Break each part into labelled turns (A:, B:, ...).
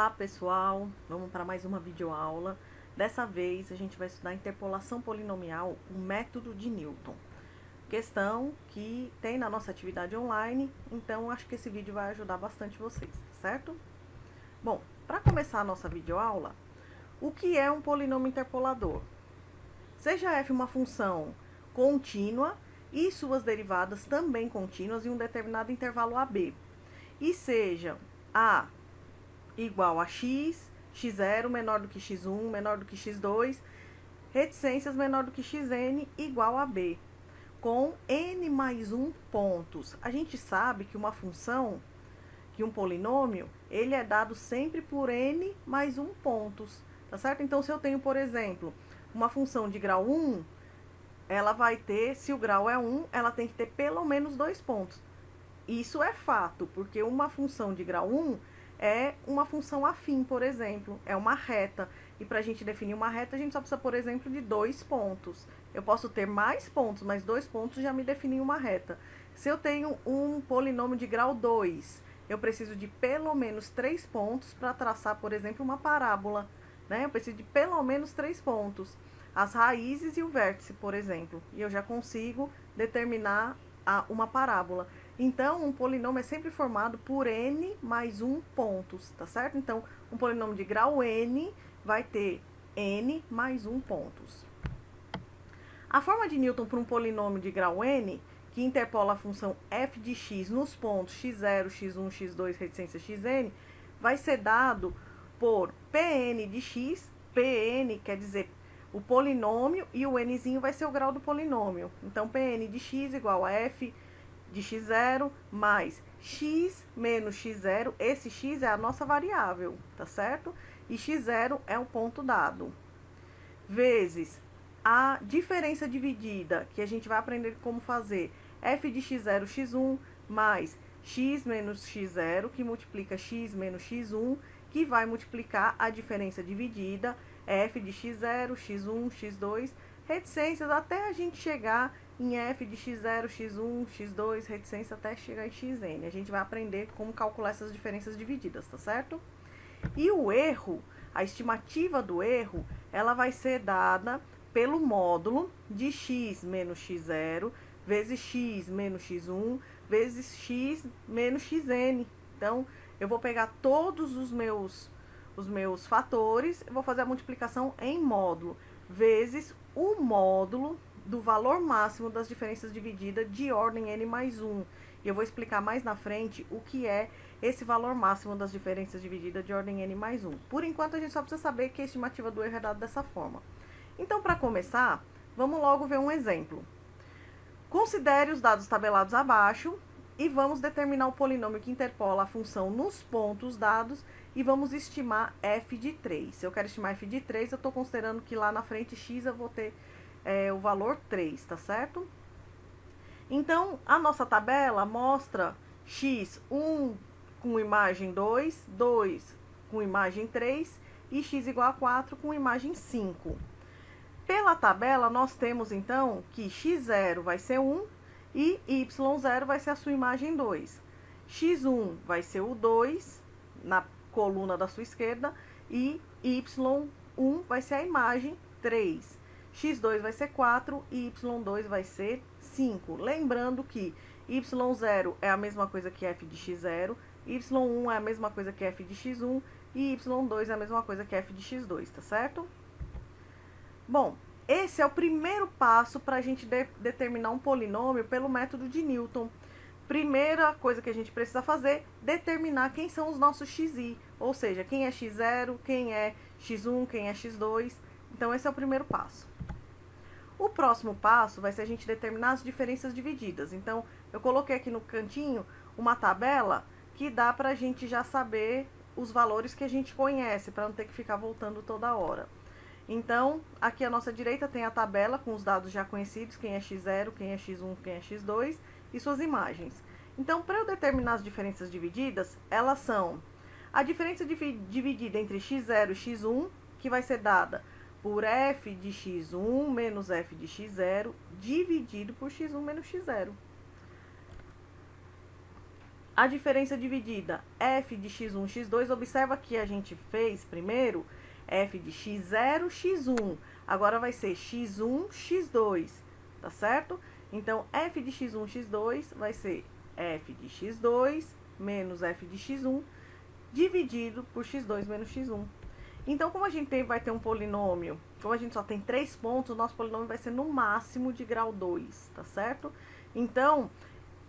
A: Olá pessoal, vamos para mais uma videoaula. Dessa vez a gente vai estudar interpolação polinomial, o método de Newton. Questão que tem na nossa atividade online, então acho que esse vídeo vai ajudar bastante vocês, certo? Bom, para começar a nossa videoaula, o que é um polinômio interpolador? Seja f uma função contínua e suas derivadas também contínuas em um determinado intervalo AB, e seja a igual a x, x0 menor do que x1, menor do que x2, reticências menor do que xn igual a b, com n mais 1 pontos. A gente sabe que uma função, que um polinômio, ele é dado sempre por n mais 1 pontos, tá certo? Então, se eu tenho, por exemplo, uma função de grau 1, ela vai ter, se o grau é 1, ela tem que ter pelo menos 2 pontos. Isso é fato, porque uma função de grau 1 é uma função afim, por exemplo, é uma reta. E para a gente definir uma reta, a gente só precisa, por exemplo, de 2 pontos. Eu posso ter mais pontos, mas 2 pontos já me definem uma reta. Se eu tenho um polinômio de grau 2, eu preciso de pelo menos 3 pontos para traçar, por exemplo, uma parábola, né? Eu preciso de pelo menos 3 pontos. As raízes e o vértice, por exemplo. E eu já consigo determinar uma parábola. Então, um polinômio é sempre formado por n mais 1 pontos, tá certo? Então, um polinômio de grau n vai ter n mais 1 pontos. A forma de Newton para um polinômio de grau n, que interpola a função f de x nos pontos x0, x1, x2, reticência xn, vai ser dado por Pn de x. Pn quer dizer o polinômio e o nzinho vai ser o grau do polinômio. Então, Pn de x igual a f de x0 mais x menos x0, esse x é a nossa variável, tá certo? E x0 é o ponto dado, vezes a diferença dividida, que a gente vai aprender como fazer, f de x0, x1, mais x menos x0, que multiplica x menos x1, que vai multiplicar a diferença dividida, f de x0, x1, x2, reticências, até a gente chegar em f de x0, x1, x2, reticência até chegar em xn. A gente vai aprender como calcular essas diferenças divididas, tá certo? E o erro, a estimativa do erro, ela vai ser dada pelo módulo de x menos x0 vezes x menos x1 vezes x menos xn. Então, eu vou pegar todos os meus fatores, eu vou fazer a multiplicação em módulo, vezes o módulo do valor máximo das diferenças divididas de ordem n mais 1. E eu vou explicar mais na frente o que é esse valor máximo das diferenças divididas de ordem n mais 1. Por enquanto, a gente só precisa saber que a estimativa do erro é dada dessa forma. Então, para começar, vamos logo ver um exemplo. Considere os dados tabelados abaixo e vamos determinar o polinômio que interpola a função nos pontos dados e vamos estimar f de 3. Se eu quero estimar f de 3, eu estou considerando que lá na frente x eu vou ter o valor 3, tá certo? Então, a nossa tabela mostra x, 1 com imagem 2, 2 com imagem 3 e x igual a 4 com imagem 5. Pela tabela, nós temos, então, que x0 vai ser 1 e y0 vai ser a sua imagem 2. x1 vai ser o 2 na coluna da sua esquerda e y1 vai ser a imagem 3. x2 vai ser 4 e y2 vai ser 5. Lembrando que y0 é a mesma coisa que f de x0, y1 é a mesma coisa que f de x1 e y2 é a mesma coisa que f de x2, tá certo? Bom, esse é o primeiro passo para a gente determinar um polinômio pelo método de Newton. Primeira coisa que a gente precisa fazer, determinar quem são os nossos xi, ou seja, quem é x0, quem é x1, quem é x2. Então, esse é o primeiro passo. O próximo passo vai ser a gente determinar as diferenças divididas. Então, eu coloquei aqui no cantinho uma tabela que dá para a gente já saber os valores que a gente conhece, para não ter que ficar voltando toda hora. Então, aqui à nossa direita tem a tabela com os dados já conhecidos, quem é x0, quem é x1, quem é x2 e suas imagens. Então, para eu determinar as diferenças divididas, elas são a diferença dividida entre x0 e x1, que vai ser dada por f de x1 menos f de x0, dividido por x1 menos x0. a diferença dividida f de x1, x2, observa que a gente fez primeiro f de x0, x1. Agora vai ser x1, x2, tá certo? Então, f de x1, x2 vai ser f de x2 menos f de x1 dividido por x2 menos x1. Então, como a gente vai ter um polinômio, como a gente só tem 3 pontos, o nosso polinômio vai ser no máximo de grau 2, tá certo? Então,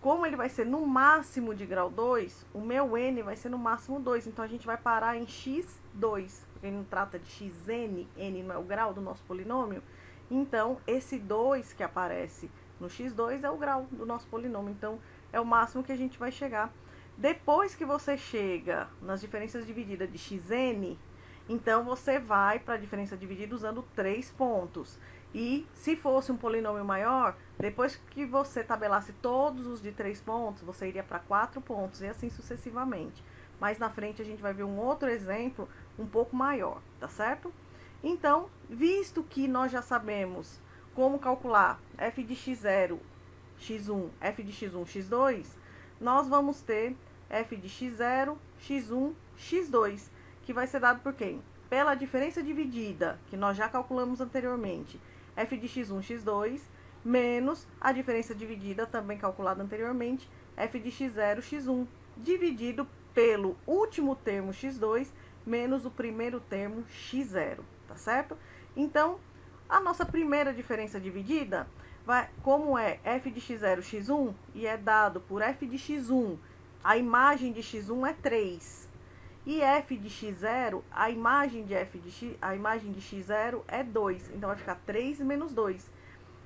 A: como ele vai ser no máximo de grau 2, o meu n vai ser no máximo 2. Então, a gente vai parar em x2, porque ele não trata de xn, n não é o grau do nosso polinômio. Então, esse 2 que aparece no x2 é o grau do nosso polinômio. Então, é o máximo que a gente vai chegar. Depois que você chega nas diferenças divididas de xn, então você vai para a diferença dividida usando 3 pontos. E se fosse um polinômio maior, depois que você tabelasse todos os de 3 pontos, você iria para 4 pontos e assim sucessivamente. Mais na frente a gente vai ver um outro exemplo um pouco maior, tá certo? Então, visto que nós já sabemos como calcular f de x0, x1, f de x1, x2, nós vamos ter f de x0, x1, x2, que vai ser dado por quem? Pela diferença dividida, que nós já calculamos anteriormente, f de x1, x2, menos a diferença dividida, também calculada anteriormente, f de x0, x1, dividido pelo último termo x2, menos o primeiro termo x0, tá certo? Então, a nossa primeira diferença dividida, como é f de x0, x1, e é dado por f de x1, a imagem de x1 é 3. E f de x0, a imagem de x0 é 2. Então, vai ficar 3 menos 2.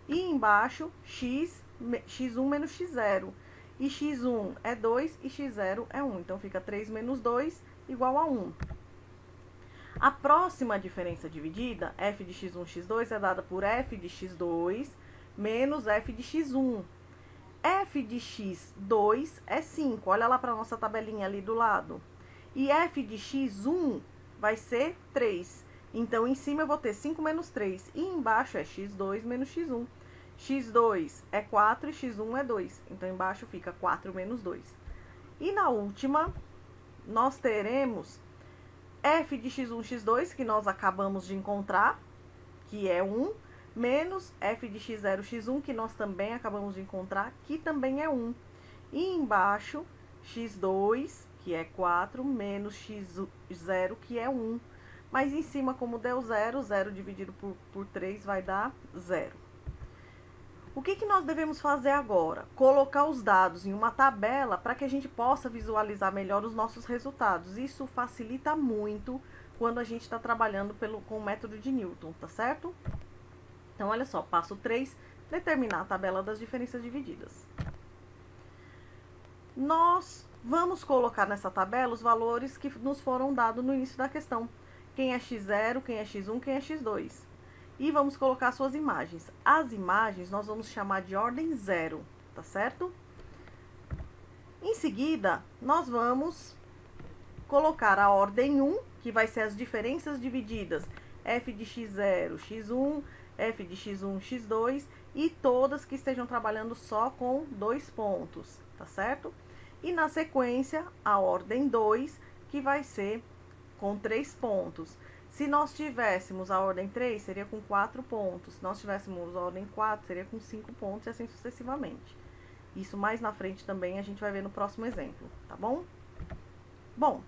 A: E embaixo, x1 menos x0. E x1 é 2 e x0 é 1. Então, fica 3 menos 2 igual a 1. A próxima diferença dividida, f de x1, x2, é dada por f de x2 menos f de x1. F de x2 é 5. Olha lá para a nossa tabelinha ali do lado. E f de x1 vai ser 3. Então, em cima eu vou ter 5 menos 3. E embaixo é x2 menos x1. x2 é 4 e x1 é 2. Então, embaixo fica 4 menos 2. E na última, nós teremos f de x1, x2, que nós acabamos de encontrar, que é 1, menos f de x0, x1, que nós também acabamos de encontrar, que também é 1. E embaixo, x2, que é 4, menos x0, que é 1. Mas em cima, como deu 0, 0 dividido por 3 vai dar 0. O que nós devemos fazer agora? Colocar os dados em uma tabela para que a gente possa visualizar melhor os nossos resultados. Isso facilita muito quando a gente está trabalhando com o método de Newton, tá certo? Então, olha só, passo 3, determinar a tabela das diferenças divididas. Nós vamos colocar nessa tabela os valores que nos foram dados no início da questão. Quem é x0, quem é x1, quem é x2. E vamos colocar suas imagens. As imagens nós vamos chamar de ordem 0, tá certo? Em seguida, nós vamos colocar a ordem 1, que vai ser as diferenças divididas, f de x0, x1, f de x1, x2, e todas que estejam trabalhando só com 2 pontos, tá certo? E na sequência, a ordem 2, que vai ser com 3 pontos. Se nós tivéssemos a ordem 3, seria com 4 pontos. Se nós tivéssemos a ordem 4, seria com 5 pontos e assim sucessivamente. Isso mais na frente também a gente vai ver no próximo exemplo, tá bom? Bom,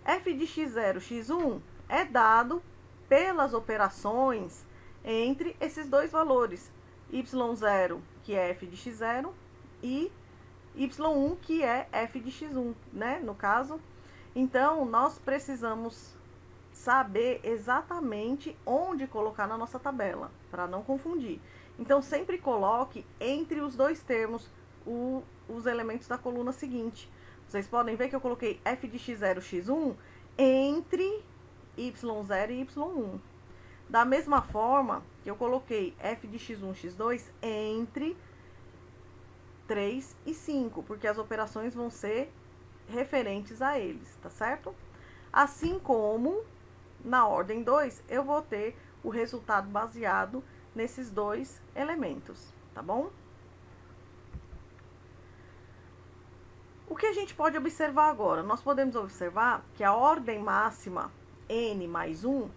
A: f de x0, x1 é dado pelas operações entre esses dois valores. y0, que é f de x0, e y1, que é f de x1, né? No caso, então, nós precisamos saber exatamente onde colocar na nossa tabela, para não confundir. Então, sempre coloque entre os dois termos os elementos da coluna seguinte. Vocês podem ver que eu coloquei f de x0, x1 entre y0 e y1. Da mesma forma que eu coloquei f de x1, x2 entre 3 e 5, porque as operações vão ser referentes a eles, tá certo? Assim como na ordem 2, eu vou ter o resultado baseado nesses dois elementos, tá bom? O O que a gente pode observar agora? Nós podemos observar que a ordem máxima n mais 1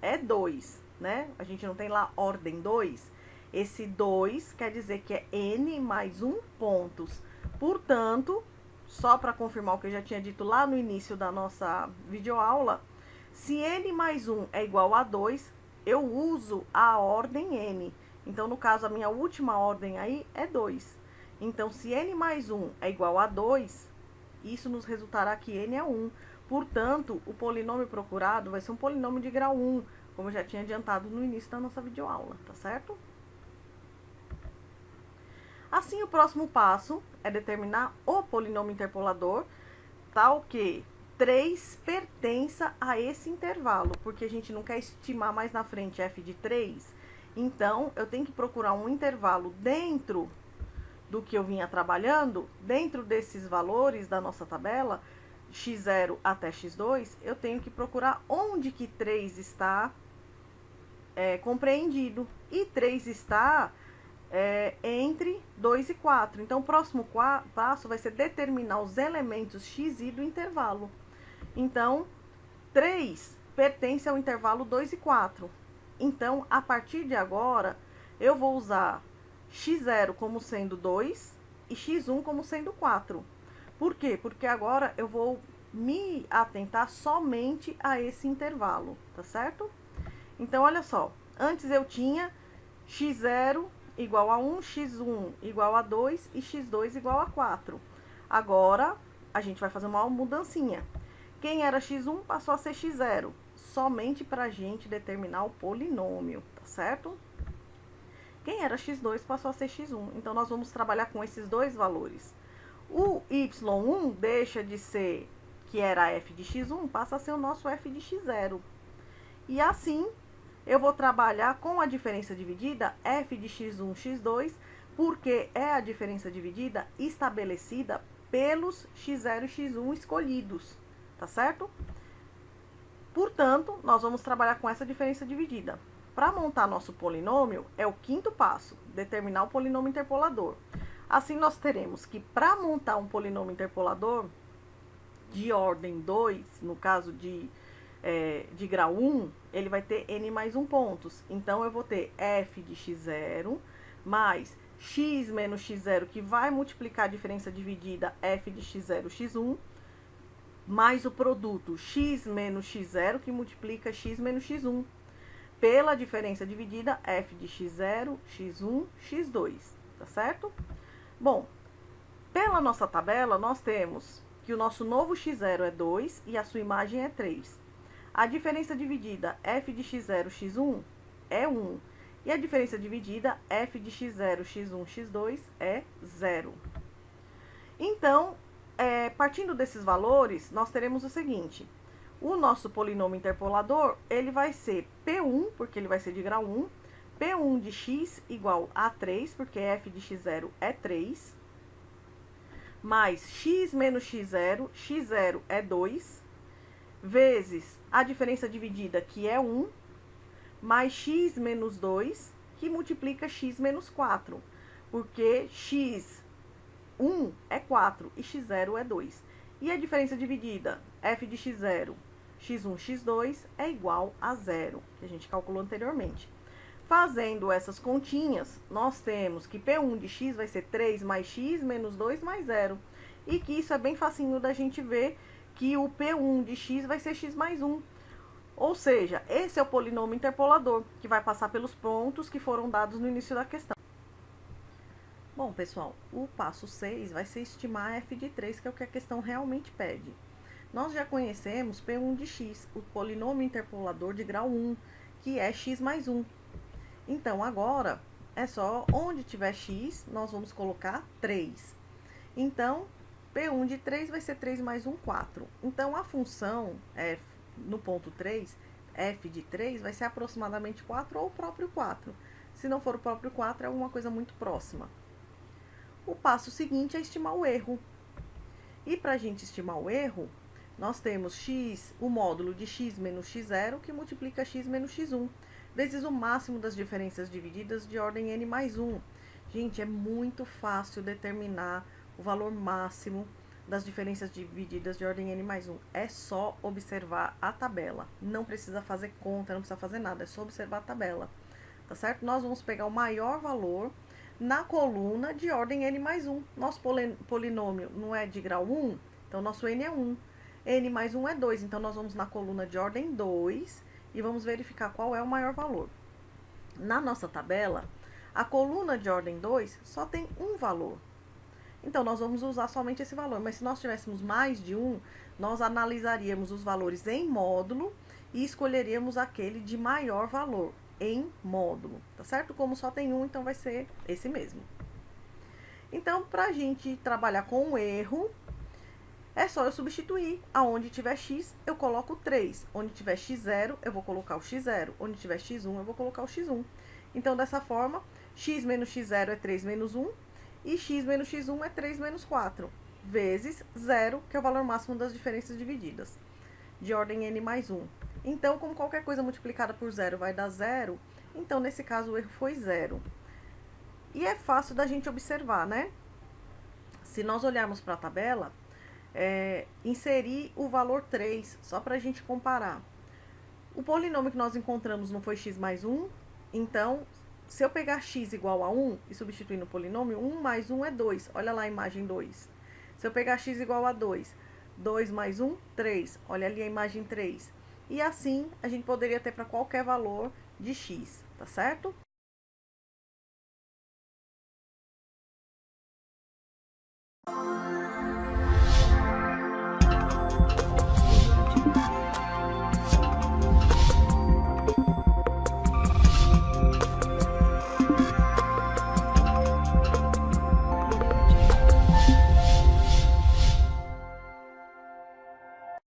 A: é 2, né? A gente não tem lá ordem 2. Esse 2 quer dizer que é n mais 1 pontos. Portanto, só para confirmar o que eu já tinha dito lá no início da nossa videoaula, se n mais 1 é igual a 2, eu uso a ordem n. Então, no caso, a minha última ordem aí é 2. Então, se n mais 1 é igual a 2, isso nos resultará que n é 1. Portanto, o polinômio procurado vai ser um polinômio de grau 1, como eu já tinha adiantado no início da nossa videoaula, tá certo? Assim, o próximo passo é determinar o polinômio interpolador, tal que 3 pertença a esse intervalo, porque a gente não quer estimar mais na frente f de 3, então eu tenho que procurar um intervalo dentro do que eu vinha trabalhando, dentro desses valores da nossa tabela, x0 até x2, eu tenho que procurar onde que 3 está compreendido, e 3 está entre 2 e 4. Então, o próximo passo vai ser determinar os elementos x e do intervalo. Então, 3 pertence ao intervalo 2 e 4. Então, a partir de agora, eu vou usar x0 como sendo 2 e x1 como sendo 4. Por quê? Porque agora eu vou me atentar somente a esse intervalo, tá certo? Então, olha só, antes eu tinha x0 igual a 1, x1 igual a 2 e x2 igual a 4. Agora, a gente vai fazer uma mudancinha. Quem era x1 passou a ser x0, somente para a gente determinar o polinômio, tá certo? Quem era x2 passou a ser x1, então nós vamos trabalhar com esses dois valores. O y1 deixa de ser, que era f de x1, passa a ser o nosso f de x0. E assim, eu vou trabalhar com a diferença dividida, f de x1, x2, porque é a diferença dividida estabelecida pelos x0 e x1 escolhidos, tá certo? Portanto, nós vamos trabalhar com essa diferença dividida. Para montar nosso polinômio, é o quinto passo, determinar o polinômio interpolador. Assim, nós teremos que, para montar um polinômio interpolador de ordem 2, no caso de grau 1, ele vai ter n mais 1 pontos. Então, eu vou ter f de x0 mais x menos x0, que vai multiplicar a diferença dividida f de x0, x1, mais o produto x menos x0, que multiplica x menos x1, pela diferença dividida f de x0, x1, x2, tá certo? Bom, pela nossa tabela, nós temos que o nosso novo x0 é 2 e a sua imagem é 3. A diferença dividida f de x0, x1 é 1. E a diferença dividida f de x0, x1, x2 é 0. Então, partindo desses valores, nós teremos o seguinte: o nosso polinômio interpolador, ele vai ser P1, porque ele vai ser de grau 1, P1 de x igual a 3, porque f de x0 é 3, mais x menos x0, x0 é 2, vezes a diferença dividida, que é 1, mais x menos 2, que multiplica x menos 4, porque x1 é 4 e x0 é 2. E a diferença dividida, f de x0, x1, x2 é igual a 0, que a gente calculou anteriormente. Fazendo essas continhas, nós temos que P1 de x vai ser 3 mais x menos 2 mais 0. E que isso é bem facinho da gente ver que o P1 de x vai ser x mais 1. Ou seja, esse é o polinômio interpolador, que vai passar pelos pontos que foram dados no início da questão. Bom, pessoal, o passo 6 vai ser estimar f de 3, que é o que a questão realmente pede. Nós já conhecemos P1 de x, o polinômio interpolador de grau 1, que é x mais 1. Então, agora, é só onde tiver x, nós vamos colocar 3. Então, P1 de 3 vai ser 3 mais 1, 4. Então, a função f, no ponto 3, f de 3, vai ser aproximadamente 4 ou o próprio 4. Se não for o próprio 4, é alguma coisa muito próxima. O passo seguinte é estimar o erro. E para a gente estimar o erro, nós temos x, o módulo de x menos x0, que multiplica x menos x1, vezes o máximo das diferenças divididas de ordem n mais 1. Gente, é muito fácil determinar o valor máximo das diferenças divididas de ordem n mais 1? É só observar a tabela. Não precisa fazer conta, não precisa fazer nada, é só observar a tabela. Tá certo? Nós vamos pegar o maior valor na coluna de ordem n mais 1. Nosso polinômio não é de grau 1, então nosso n é 1. N mais 1 é 2, então nós vamos na coluna de ordem 2 e vamos verificar qual é o maior valor. Na nossa tabela, a coluna de ordem 2 só tem um valor. Então, nós vamos usar somente esse valor. Mas se nós tivéssemos mais de um, nós analisaríamos os valores em módulo e escolheríamos aquele de maior valor em módulo, tá certo? Como só tem um, então vai ser esse mesmo. Então, para a gente trabalhar com o erro, é só eu substituir. Aonde tiver x, eu coloco 3. Onde tiver x0, eu vou colocar o x0. Onde tiver x1, eu vou colocar o x1. Então, dessa forma, x menos x0 é 3 menos 1. E x menos x1 é 3 menos 4. Vezes 0, que é o valor máximo das diferenças divididas. De ordem n mais 1. Então, como qualquer coisa multiplicada por 0 vai dar 0, então, nesse caso, o erro foi 0. E é fácil da gente observar, né? Se nós olharmos para a tabela, inserir o valor 3, só para a gente comparar. O polinômio que nós encontramos não foi x mais 1, então, se eu pegar x igual a 1 e substituir no polinômio, 1 mais 1 é 2. Olha lá a imagem 2. Se eu pegar x igual a 2, 2 mais 1, 3. Olha ali a imagem 3. E assim, a gente poderia ter para qualquer valor de x, tá certo?